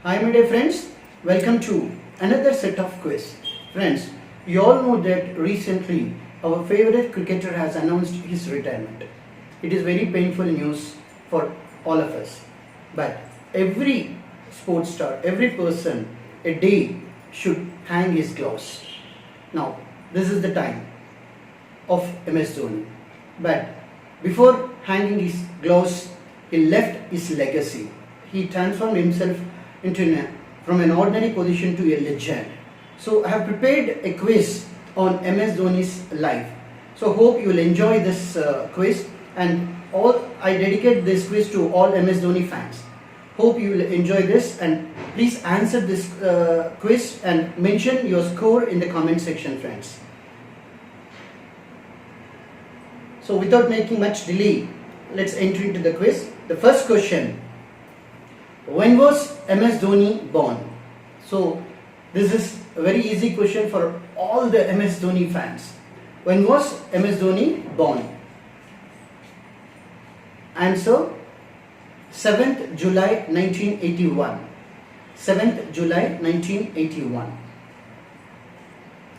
Hi my dear friends, welcome to another set of quiz. Friends, you all know that recently our favorite cricketer has announced his retirement. It is very painful news for all of us. But every sports star, every person a day should hang his gloves. Now, this is the time of MS Dhoni. But before hanging his gloves, he left his legacy. He transformed himself from an ordinary position to a legend. So I have prepared a quiz on MS Dhoni's life. So hope you will enjoy this quiz, and I dedicate this quiz to all MS Dhoni fans. Hope you will enjoy this, and please answer this quiz and mention your score in the comment section, friends. So without making much delay, let's enter into the quiz. The first question: when was MS Dhoni born? So this is a very easy question for all the MS Dhoni fans. When was MS Dhoni born? Answer: 7th July 1981. 7th July 1981.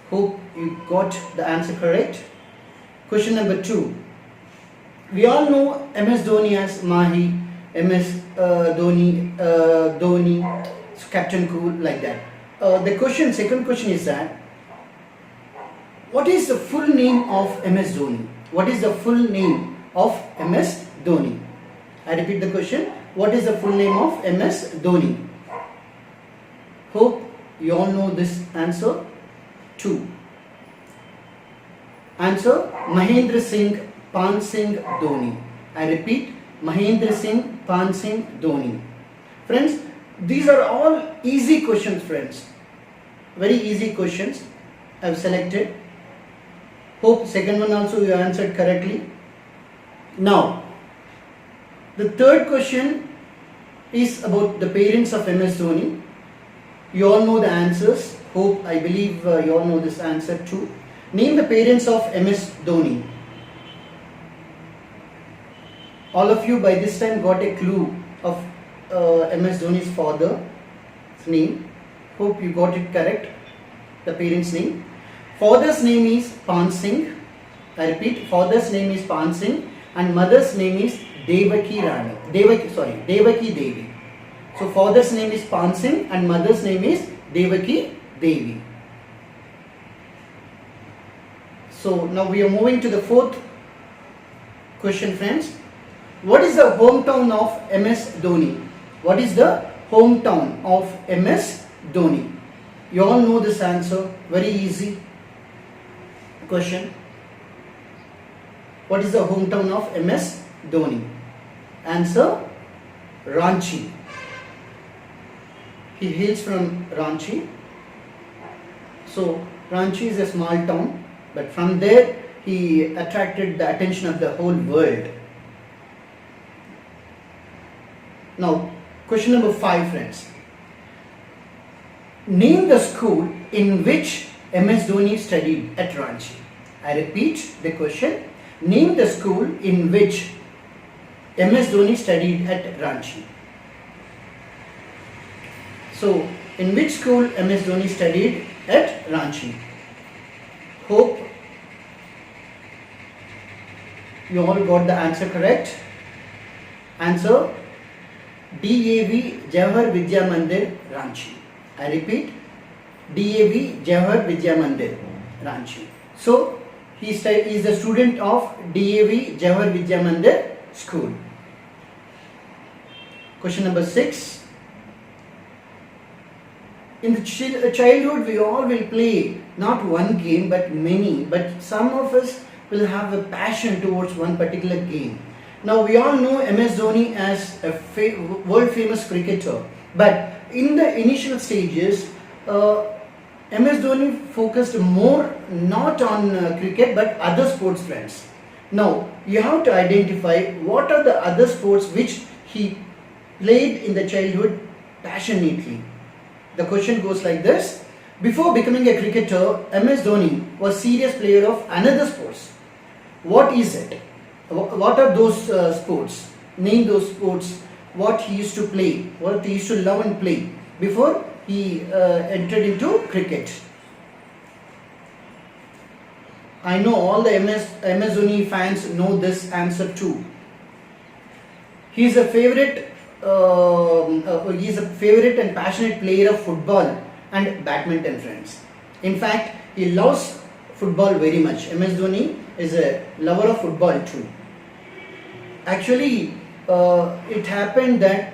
Hope you got the answer correct. Question number 2. We all know MS Dhoni as Mahi, MS Dhoni, Captain Cool, like that. Second question is that, what is the full name of MS Dhoni? What is the full name of MS Dhoni? I repeat the question. What is the full name of MS Dhoni? Hope you all know this answer. 2. Answer: Mahendra Singh Pan Singh Dhoni. I repeat, Mahendra Singh Pan Singh Dhoni. Friends, these are all easy questions, friends. Very easy questions I have selected. Hope second one also you answered correctly. Now, the third question is about the parents of MS Dhoni. You all know the answers. I believe you all know this answer too. Name the parents of MS Dhoni. All of you by this time got a clue of MS Dhoni's father's name. Hope you got it correct. The parents' name. Father's name is Pan Singh. I repeat, father's name is Pan Singh, and mother's name is Devaki Devi. So father's name is Pan Singh and mother's name is Devaki Devi. So now we are moving to the fourth question, friends. What is the hometown of MS Dhoni? What is the hometown of MS Dhoni? You all know this answer. Very easy question. What is the hometown of MS Dhoni? Answer: Ranchi. He hails from Ranchi. So Ranchi is a small town, but from there he attracted the attention of the whole world. Now, question number 5, friends. Name the school in which MS Dhoni studied at Ranchi. I repeat the question. Name the school in which MS Dhoni studied at Ranchi. So, in which school MS Dhoni studied at Ranchi? Hope you all got the answer correct. Answer: DAV Jawahar Vidya Mandir, Ranchi. I repeat, DAV Jawahar Vidya Mandir, Ranchi. So he is the student of DAV Jawahar Vidya Mandir school. Question number 6. In the childhood, we all will play not one game but many, but some of us will have a passion towards one particular game. Now we all know MS Dhoni as a world famous cricketer, but in the initial stages, MS Dhoni focused more not on cricket but other sports, friends. Now you have to identify what are the other sports which he played in the childhood passionately. The question goes like this: before becoming a cricketer, MS Dhoni was serious player of another sports. What is it? What are those sports? Name those sports. What he used to play, what he used to love and play before he entered into cricket. I know all the MS Dhoni fans know this answer too. He is a favorite. He is a favorite and passionate player of football and badminton, friends. In fact, he loves football very much. MS Dhoni is a lover of football too. Actually, it happened that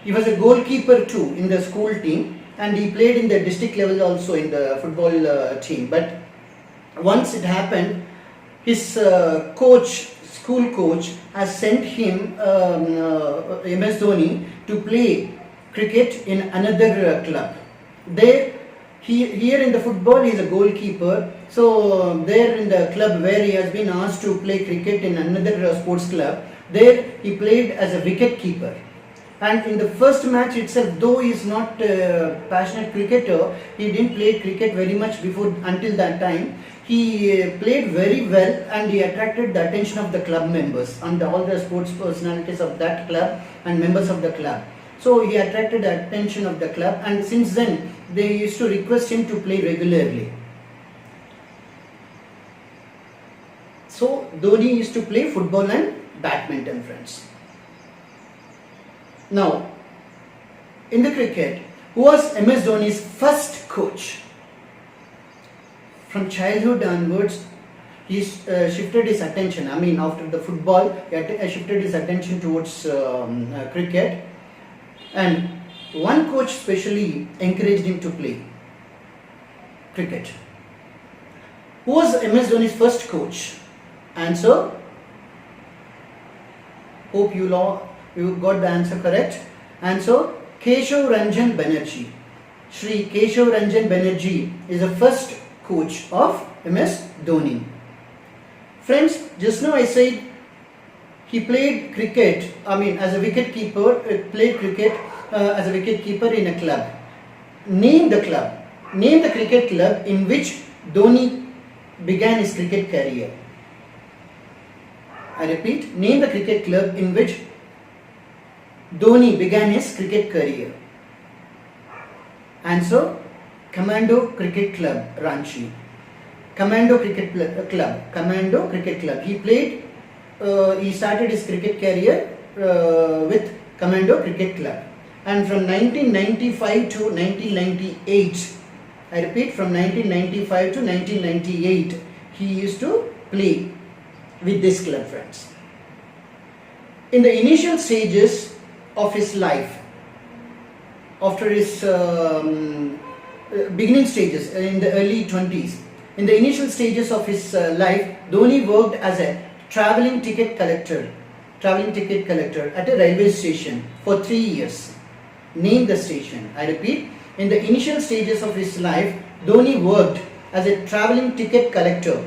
he was a goalkeeper too in the school team, and he played in the district level also in the football team. But once it happened, his school coach, has sent him MS Dhoni to play cricket in another club. There, here in the football, he is a goalkeeper. So there in the club where he has been asked to play cricket in another sports club, there he played as a wicket keeper. And in the first match itself, though he is not a passionate cricketer, he didn't play cricket very much before until that time. He played very well and he attracted the attention of the club members and all the sports personalities of that club and members of the club. So he attracted the attention of the club, and since then they used to request him to play regularly. So Dhoni used to play football and badminton, friends. Now, in the cricket, who was MS Dhoni's first coach? From childhood onwards, he shifted his attention. I mean, after the football, he shifted his attention towards cricket. And one coach specially encouraged him to play cricket. Who was MS Dhoni's first coach? Answer. Hope you got the answer correct. Answer, Keshav Ranjan Banerjee. Shri Keshav Ranjan Banerjee is the first coach of MS Dhoni. Friends, just now I said he played cricket, as a wicket keeper, played cricket as a wicket keeper in a club. Name the club. Name the cricket club in which Dhoni began his cricket career. I repeat, name the cricket club in which Dhoni began his cricket career. Answer, Commando Cricket Club, Ranchi. Commando Cricket Club. Commando Cricket Club. He started his cricket career with Commando Cricket Club. And from 1995 to 1998, I repeat, from 1995 to 1998, he used to play with this club, friends. In the initial stages of his life, after his beginning stages in the early 20s, in the initial stages of his life, Dhoni worked as a traveling ticket collector at a railway station for 3 years. Name the station. I repeat, in the initial stages of his life, Dhoni worked as a traveling ticket collector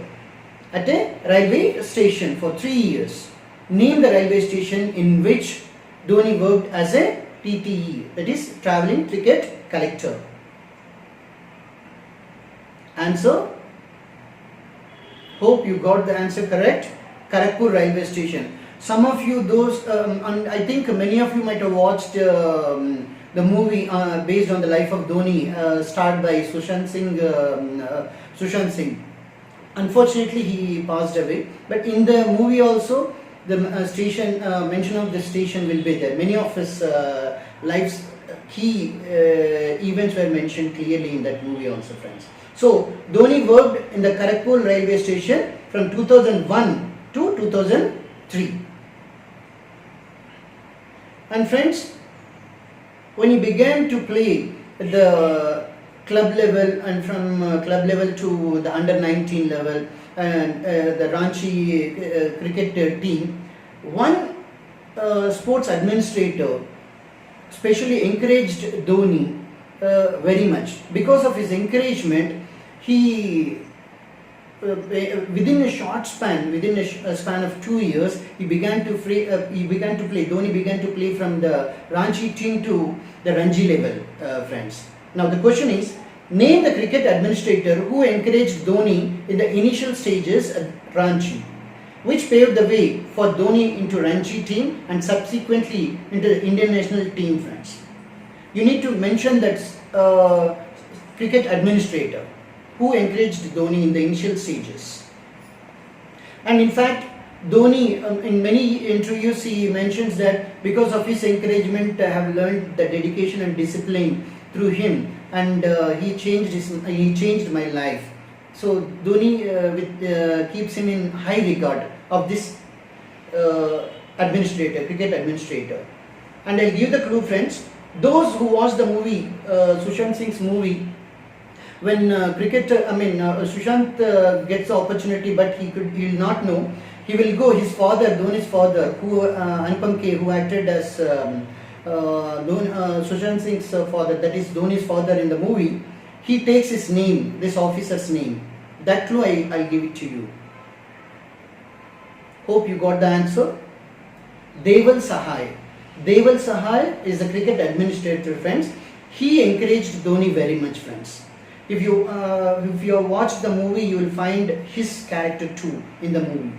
at a railway station for 3 years. Name the railway station in which Dhoni worked as a TTE, that is traveling ticket collector. Answer. Hope you got the answer correct. Kharagpur railway station. Some of you, and I think many of you might have watched the movie based on the life of Dhoni, starred by Sushant Singh. Unfortunately, he passed away. But in the movie also, the station, mention of the station will be there. Many of his life's key events were mentioned clearly in that movie also, friends. So, Dhoni worked in the Kharagpur railway station from 2001 to 2003. And friends, when he began to play at the club level and from club level to the under 19 level and the Ranchi cricket team, one sports administrator specially encouraged Dhoni very much. Because of his encouragement, he within a short span, within a span of 2 years, he began to play. Dhoni began to play from the Ranchi team to the Ranji level, friends. Now the question is, name the cricket administrator who encouraged Dhoni in the initial stages at Ranchi, which paved the way for Dhoni into Ranchi team and subsequently into the Indian national team, friends. you need to mention that cricket administrator who encouraged Dhoni in the initial stages. And in fact, Dhoni, in many interviews, he mentions that because of his encouragement, I have learned the dedication and discipline through him, and he changed my life. So Dhoni keeps him in high regard of this cricket administrator. And I'll give the clue, friends. Those who watch the movie, Sushant Singh's movie, when Sushant gets the opportunity, but he will not know. He will go. His father, Dhoni's father, Anupam Kher, who acted as Sushant Singh's father, that is Dhoni's father in the movie. He takes his name, this officer's name. That clue I'll give it to you. Hope you got the answer. Deval Sahai. Deval Sahai is the cricket administrator, friends. He encouraged Dhoni very much, friends. If you have watched the movie, you will find his character too in the movie.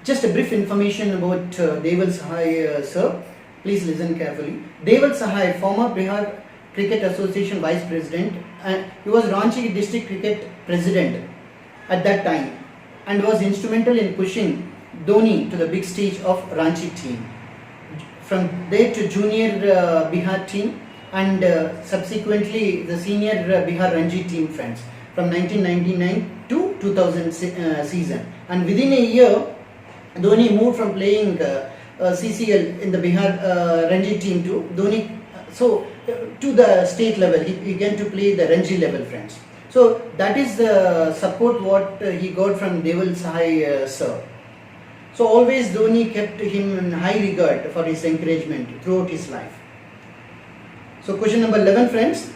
Just a brief information about Deval Sahai, sir. Please listen carefully. Deval Sahai, former Bihar Cricket Association Vice President, and he was Ranchi District Cricket President at that time, and was instrumental in pushing Dhoni to the big stage of Ranchi team. From there to junior Bihar team, and subsequently the senior Bihar Ranji team, friends, from 1999 to 2000 season. And within a year, Dhoni moved from playing CCL in the Bihar Ranji team to to the state level. He began to play the Ranji level, friends. So that is the support what he got from Deval Sahai, sir. So always Dhoni kept him in high regard for his encouragement throughout his life. So question number 11, friends.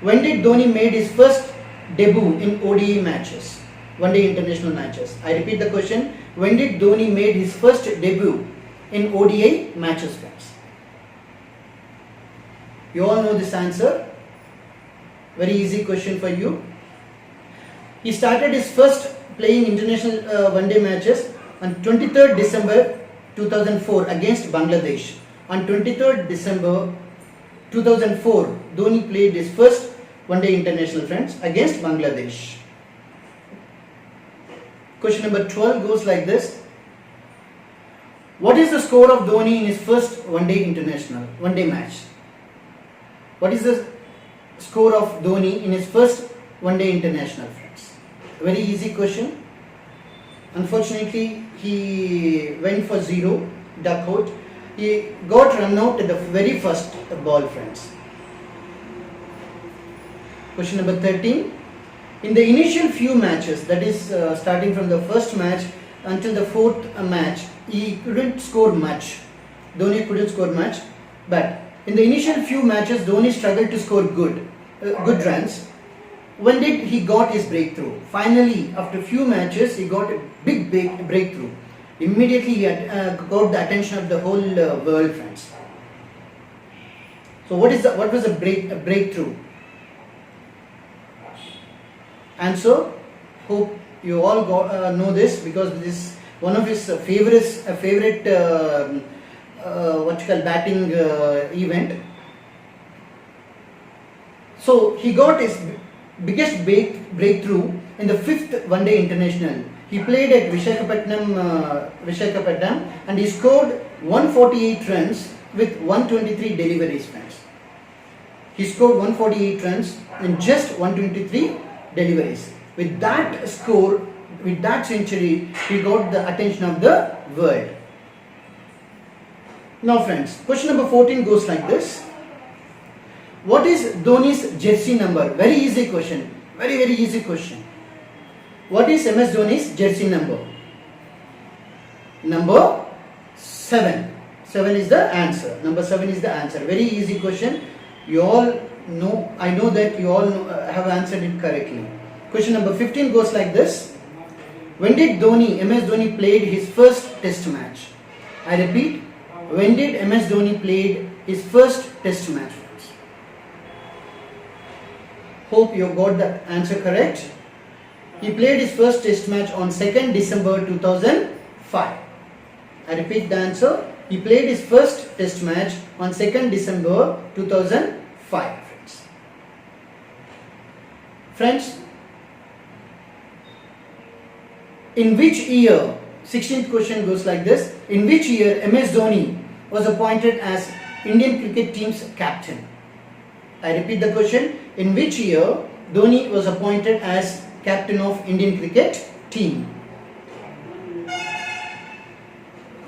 When did Dhoni made his first debut in ODI matches, one day international matches? I repeat the question. When did Dhoni made his first debut in ODI matches, friends? You all know this answer. Very easy question for you. He started his first playing international one day matches on 23rd December 2004 against Bangladesh. On 23rd December 2004, Dhoni played his first one day international, friends, against Bangladesh. Question number 12 goes like this. What is the score of Dhoni in his first one day match? What is the score of Dhoni in his first one day international, friends? Very easy question. Unfortunately, he went for 0, duck out. He got run out at the very first ball, friends. Question number 13. In the initial few matches, that is starting from the first match until the fourth match, he couldn't score much. Dhoni couldn't score much, but in the initial few matches, Dhoni struggled to score good runs. When did he got his breakthrough? Finally, after few matches, he got a big breakthrough. Immediately, he had got the attention of the whole world, friends. So, what was a breakthrough? Answer. Hope you all know this, because this is one of his favorite batting event. So he got his biggest breakthrough in the 5th one day international. He played at Visakhapatnam, and he scored 148 runs with 123 deliveries, friends. He scored 148 runs in just 123 deliveries. With that score, with that century, he got the attention of the world. Now, friends, question number 14 goes like this. What is Dhoni's jersey number? Very easy question. Very easy question. What is MS Dhoni's jersey number? Number 7. 7 is the answer. Number 7 is the answer. Very easy question. You all know, I know that you all have answered it correctly. Question number 15 goes like this. When did MS Dhoni played his first test match? I repeat, when did MS Dhoni played his first test match? Hope you got the answer correct. He played his first test match on 2nd December 2005 I repeat the answer. He played his first test match on 2nd December 2005. Friends, in which year, 16th question goes like this, in which year MS Dhoni was appointed as Indian cricket team's captain? I repeat the question, in which year Dhoni was appointed as captain of Indian cricket team?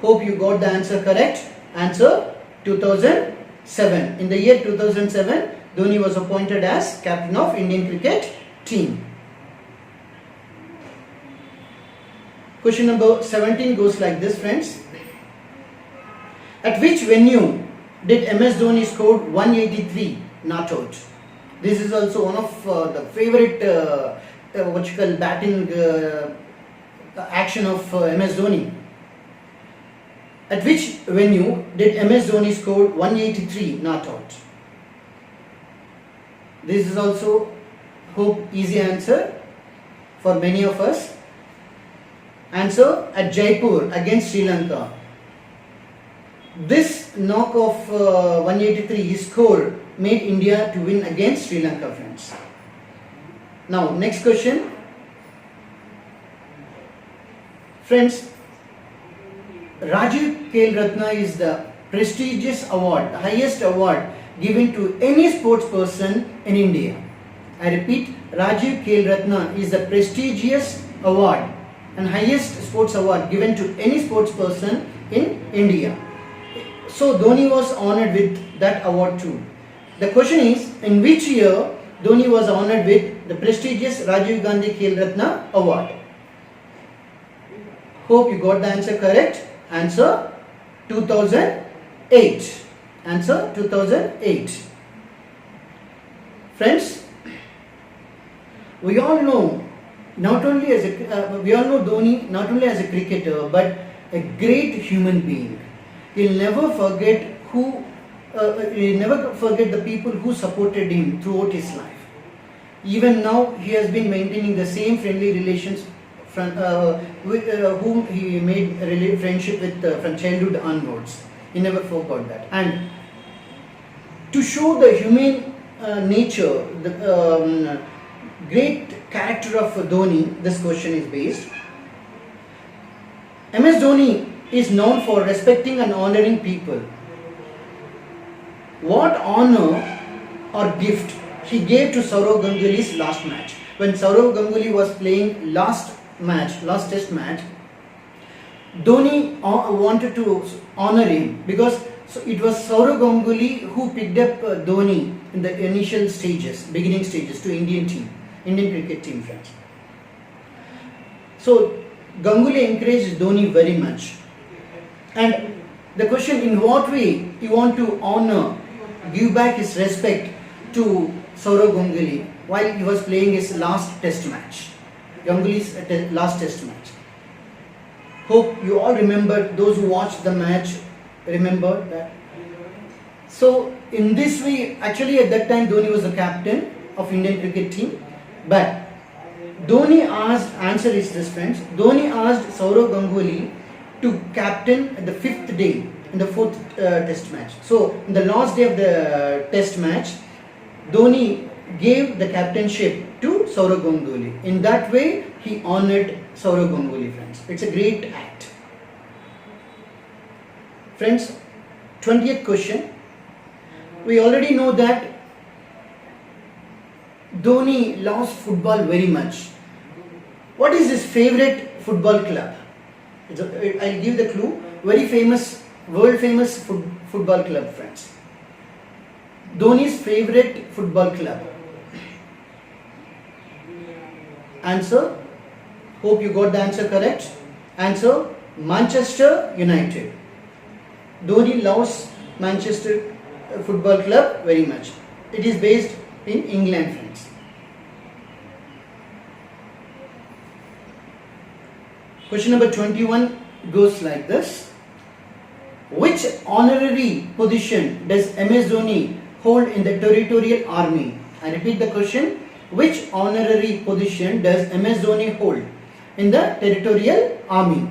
Hope you got the answer correct. Answer 2007. In the year 2007, Dhoni was appointed as captain of Indian cricket team. Question number 17 goes like this, friends. At which venue did MS Dhoni score 183 not out? This is also one of the favorite batting action of MS Dhoni. At which venue did MS Dhoni score 183 not out? This is also, hope, easy answer for many of us. Answer, at Jaipur against Sri Lanka. This knock of 183 he scored made India to win against Sri Lanka, friends. Now, next question. Friends, Rajiv Khel Ratna is the prestigious award, the highest award given to any sports person in India. I repeat, Rajiv Khel Ratna is the prestigious award and highest sports award given to any sports person in India. So Dhoni was honored with that award too. The question is, in which year Dhoni was honored with the prestigious Rajiv Gandhi Khel Ratna award? Hope you got the answer correct. Answer 2008. Answer 2008. Friends, we all know Dhoni not only as a cricketer but a great human being. He'll never forget the people who supported him throughout his life. Even now, he has been maintaining the same friendly relations with whom he made a friendship with from childhood onwards. He never forgot that. And to show the humane nature, the great character of Dhoni, this question is based. MS Dhoni is known for respecting and honoring people. What honor or gift he gave to Sourav Ganguly's last match? When Sourav Ganguly was playing last test match, Dhoni wanted to honor him because it was Sourav Ganguly who picked up Dhoni in the initial stages, beginning stages to Indian cricket team, friends. So Ganguly encouraged Dhoni very much. And the question, in what way you want to honor, give back his respect to Sourav Ganguly while he was playing his last test match? Ganguly's last test match. Hope you all remember, those who watched the match remember that. So in this way, actually at that time Dhoni was the captain of Indian cricket team, but Dhoni asked, answer is this, friends, Dhoni asked Sourav Ganguly to captain at the 5th day in the 4th test match. So in the last day of the test match, Dhoni gave the captainship to Sourav Ganguly. In that way, he honored Sourav Ganguly, friends. It's a great act. Friends, 20th question. We already know that Dhoni loves football very much. What is his favorite football club? I'll give the clue. Very famous, world famous football club, friends. Dhoni's favorite football club. Answer. Hope you got the answer correct. Answer, Manchester United. Dhoni loves Manchester Football Club very much. It is based in England, friends. Question number 21 goes like this. Which honorary position does MS Dhoni hold in the Territorial Army? I repeat the question. Which honorary position does MS Dhoni hold in the Territorial Army?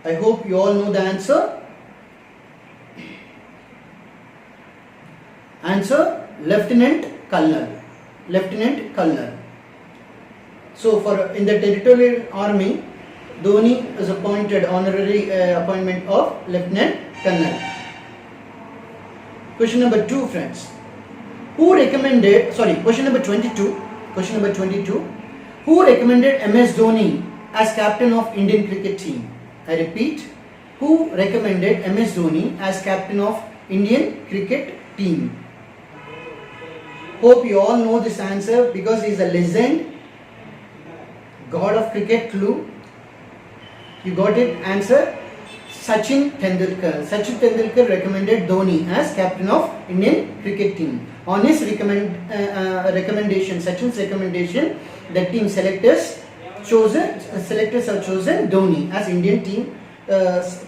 I hope you all know the answer. Answer, Lieutenant Colonel. Lieutenant Colonel. So in the territorial army, Dhoni is appointed honorary appointment of Lieutenant Colonel. Question number 2, friends. Question number 22. Question number 22. Who recommended MS Dhoni as captain of Indian cricket team? I repeat, who recommended MS Dhoni as captain of Indian cricket team? Hope you all know this answer because he is a legend, god of cricket. Clue. You got it? Answer, Sachin Tendulkar. Sachin Tendulkar recommended Dhoni as captain of Indian cricket team. On his recommendation, Sachin's recommendation, the team selectors have chosen Dhoni as Indian team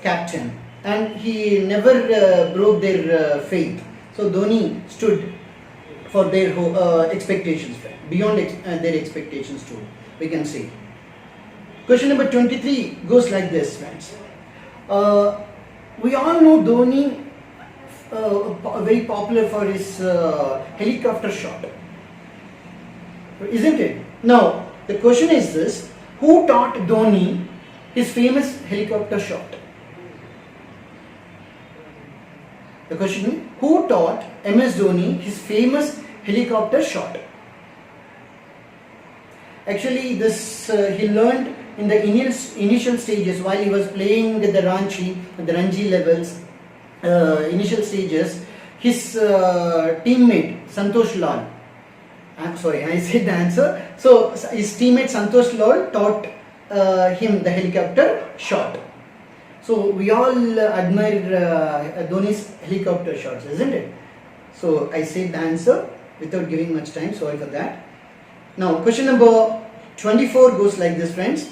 captain, and he never broke their faith. So Dhoni stood for their expectations, beyond their expectations too, we can say. Question number 23 goes like this, friends. We all know Dhoni very popular for his helicopter shot, isn't it? Now the question is this: who taught Dhoni his famous helicopter shot? The question is, who taught MS Dhoni his famous helicopter shot? Actually, this he learned in the initial stages while he was playing at the Ranji levels. Initial stages, his teammate Santosh Lal. I'm sorry, I said the answer. So his teammate Santosh Lal taught him the helicopter shot. So we all admire Dhoni's helicopter shots, isn't it? So I said the answer without giving much time. Sorry for that. Now question number 24 goes like this, friends.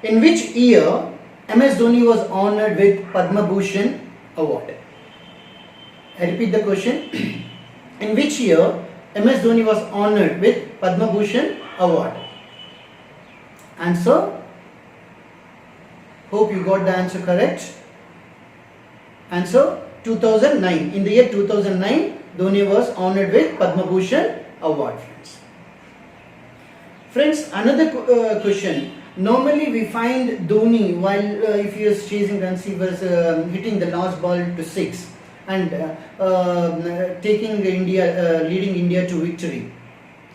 In which year MS Dhoni was honored with Padma Bhushan award? I repeat the question. In which year MS Dhoni was honored with Padma Bhushan award? Answer. Hope you got the answer correct. Answer, 2009. In the year 2009, Dhoni was honored with Padma Bhushan award, friends. Friends, another question. Normally we find Dhoni while if he is chasing runs, he was hitting the last ball to 6 and leading India to victory.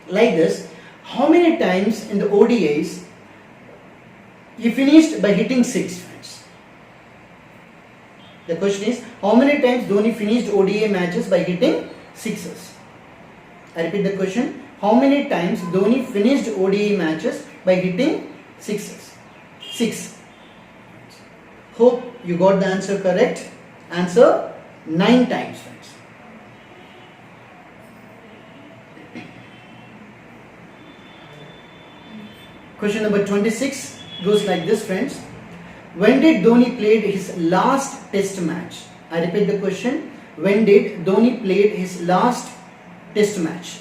Like this, how many times in the ODIs he finished by hitting 6, friends? The question is, how many times Dhoni finished ODI matches by hitting 6s? I repeat the question. How many times Dhoni finished ODI matches by hitting 6s? 6. Hope you got the answer correct. Answer, 9 times, friends. Question number 26 goes like this, friends. When did Dhoni played his last test match? I repeat the question. When did Dhoni played his last test match?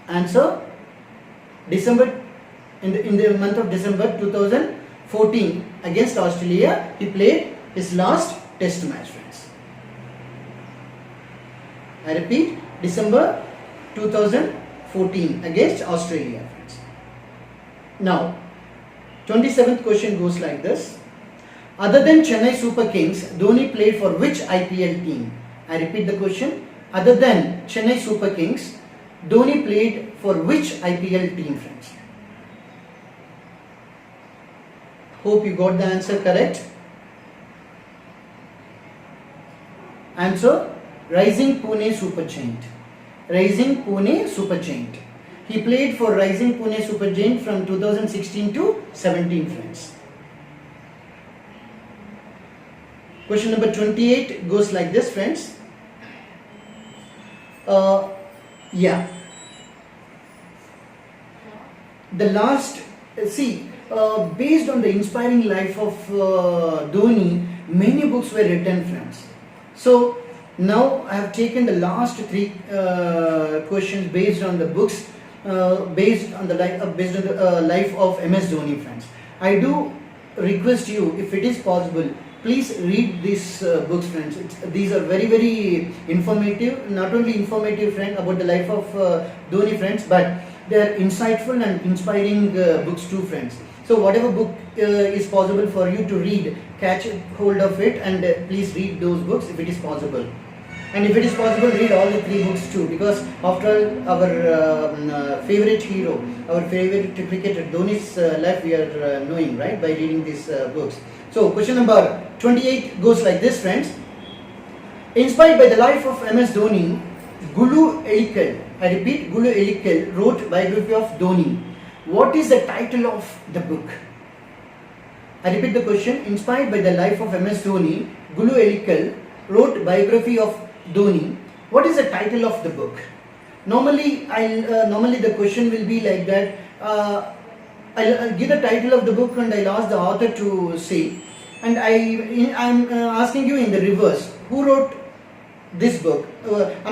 Answer, December, in the month of December 2014 against Australia, he played his last test match, friends. I repeat, December 2014 against Australia, friends. Now, 27th question goes like this. Other than Chennai Super Kings, Dhoni played for which IPL team? I repeat the question. Other than Chennai Super Kings, Dhoni played for which IPL team, friends? Hope you got the answer correct. Answer, Rising Pune Supergiant. Rising Pune Supergiant. He played for Rising Pune Supergiant from 2016 to 17, friends. Question number 28 goes like this, friends. The last, based on the inspiring life of Dhoni, many books were written, friends. So now I have taken the last 3 questions based on the books based on the life of MS Dhoni, friends. I do request you, if it is possible, please read these books, friends. These are very, very informative. Not only informative, friend, about the life of Dhoni, friends, but they are insightful and inspiring books too, friends. So whatever book is possible for you to read, catch hold of it, and please read those books if it is possible. And if it is possible, read all the 3 books too, because after all, our favorite hero, our favorite cricketer Dhoni's life we are knowing, right, by reading these books. So question number 28 goes like this, friends. Inspired by the life of MS Dhoni, Gulu Elikal, I repeat, Gulu Elikal wrote biography of Dhoni. What is the title of the book? I repeat the question. Inspired by the life of MS Dhoni, Gulu Elikal wrote biography of Dhoni. What is the title of the book? Normally the question will be like that. I'll give the title of the book and I'll ask the author to say. And I'm asking you in the reverse. Who wrote this book? Gulu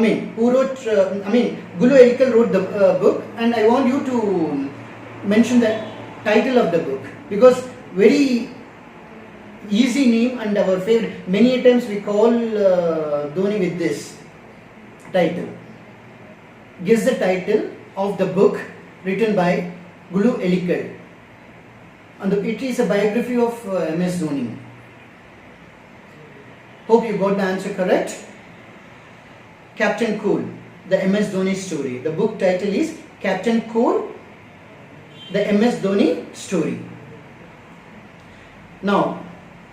Elikal wrote the book, and I want you to mention the title of the book, because very easy name and our favorite. Many times we call Dhoni with this title. Guess the title of the book written by Gulu Elikal. And it is a biography of MS Dhoni. Hope you got the answer correct. Captain Cool, the MS Dhoni story. The book title is Captain Cool, the MS Dhoni story. Now,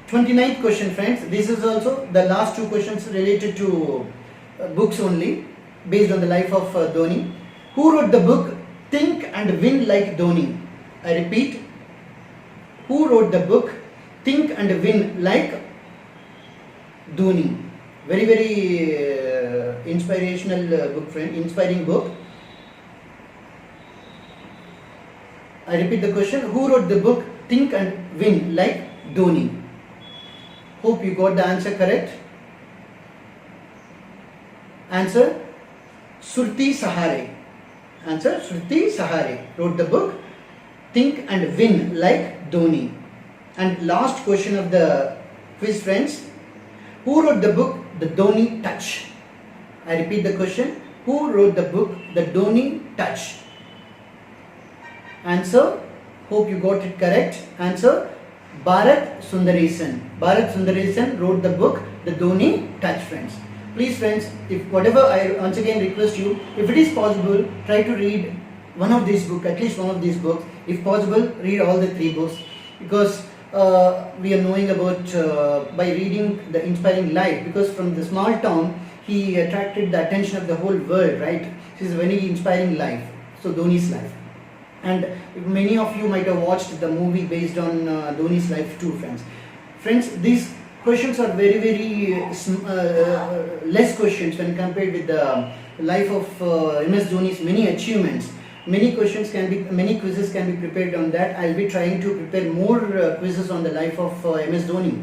29th question, friends. This is also the last 2 questions related to books only, based on the life of Dhoni. Who wrote the book Think and Win Like Dhoni? I repeat, who wrote the book Think and Win Like Dhoni? Very, very inspirational book, friend. Inspiring book. I repeat the question. Who wrote the book Think and Win Like Dhoni? Hope you got the answer correct. Answer, Surti Sahare. Answer, Surti Sahare wrote the book Think and Win Like Dhoni. And last question of the quiz, friends. Who wrote the book The Dhoni Touch? I repeat the question. Who wrote the book The Dhoni Touch? Answer, hope you got it correct. Answer, Bharat Sundaresan. Bharat Sundaresan wrote the book The Dhoni Touch, friends. Please, friends, if whatever, I once again request you, if it is possible, try to read one of these books, at least one of these books. If possible, read all the 3 books, because we are knowing about by reading the inspiring life, because from the small town he attracted the attention of the whole world, right? This is a very inspiring life. So Dhoni's life. And many of you might have watched the movie based on Dhoni's life too, friends. Friends, these questions are very, very less questions when compared with the life of MS Dhoni's many achievements. Many quizzes can be prepared on that. I'll be trying to prepare more quizzes on the life of MS Dhoni.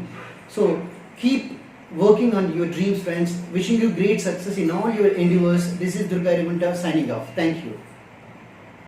So keep working on your dreams, friends. Wishing you great success in all your endeavors. This is Durga Arimunta signing off. Thank you.